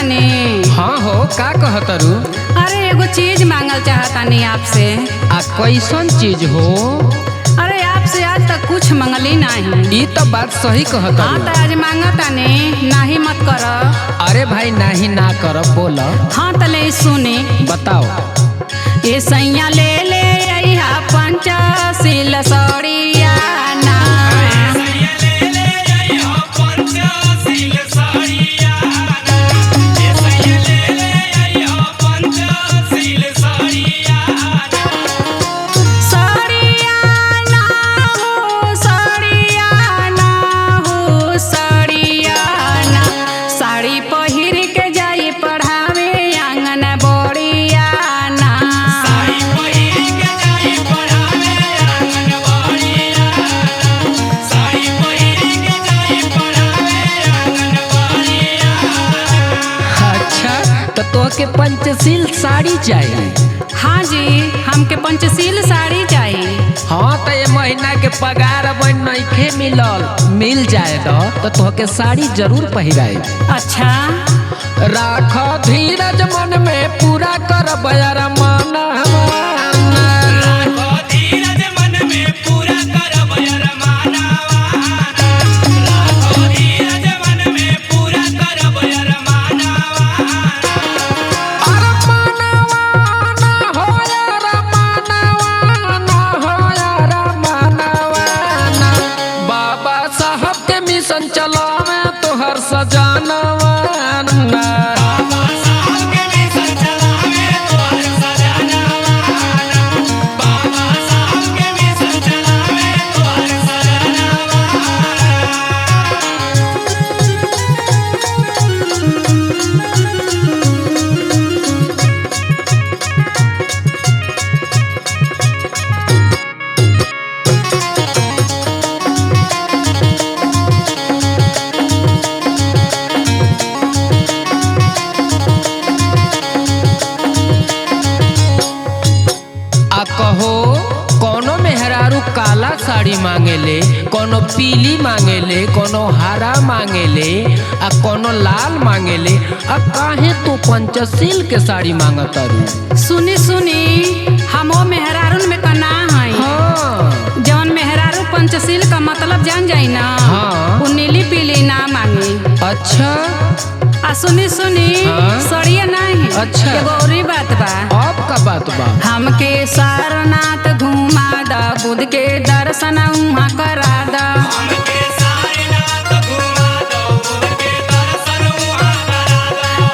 तानी। हाँ हो, का कहतरू? अरे एगो चीज मांगल चाहतानी आपसे। आ कैसन चीज हो? अरे आपसे आज तक कुछ मंगली नहीं। ई तो बात सही हाँ कहतरू। तो आज मांगतानी, नाही मत कर। अरे भाई नाही ना कर, बोल। हाँ तले सुनी। बताओ। ये सैया ले ले अइहा पंचशील सड़िया ना। साड़ी पहिर के जाई पढ़ावे आंगन बड़िया ना। अच्छा तो तोहके पंचशील साड़ी चाहिए? हाँ जी, हमके पंचशील साड़ी चाहिए। हाँ तो ये महीना के पगार अब नइखे मिलल, मिल जाए तो तोहके साड़ी जरूर पहिराए। अच्छा राख धीरज मन में पूरा कर बयार माना। बाबा साहब के मिशन चलावे तोहर सजानवा। कहो कोनो मेहरारू काला साड़ी मांगेले, कोनो पीली मांगेले, कोनो हरा मांगेले, आ कोनो लाल मांगेले। आ काहे तू पंचशील के साड़ी मांगतारू? सुनी सुनी, हमो मेहरारून में कना है। हाँ। जौन मेहरारू पंचशील का मतलब जान जाई ना। हाँ। वो नीली पीली ना मांगी। अच्छा आ सुनी सुनी। हाँ? सड़िया नहीं। अच्छा। एगो औरी बात बा। अब का बात बा? हमके सारनाथ घुमा दा, बुध के दर्शन उहाँ करा दा।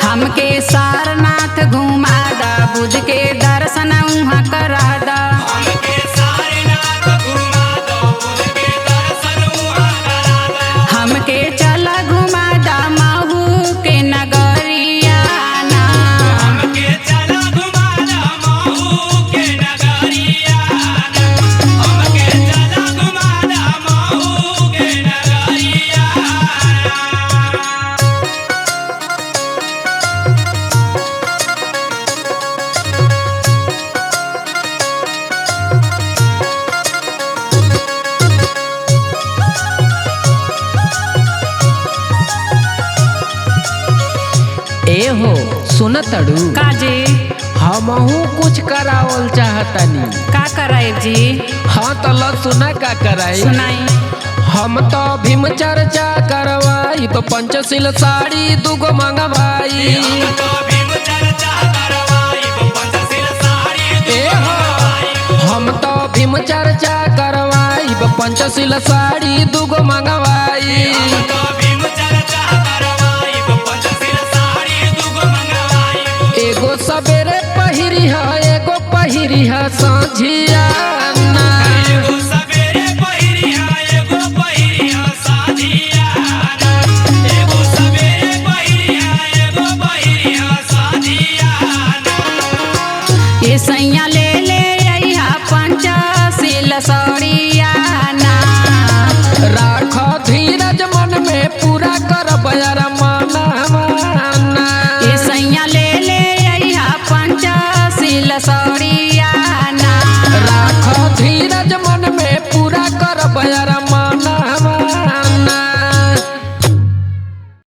हमके सारनाथ घुमा दा, बुध के दर्शन उहाँ करा दा। हमके चला घुमा दा महू के नगरिया ना। ए हो सुन तड़ू, काजी हमहू कुछ करावल चाहतनी। का कराए जी? हाँ तो ल सुना का कराई। सुनाई। हम तो भीम चर्चा करवाई, तो पंचशील साड़ी दुगो मंगवाई। ए हो हम तो भीम चर्चा करवाई, पंचशील साड़ी दुगो मंगवाई। एगो सवेरे पहिरी है, एगो पहिरी है सांझिया ना। ये सैया ले ले अइहा पंचशील सड़िया ना। राख धीरज मन में पूरा कर बयार माना। ये सैया ले ले अइहा पंचशील सड़िया ना। राख धीरज मन में पूरा कर बयार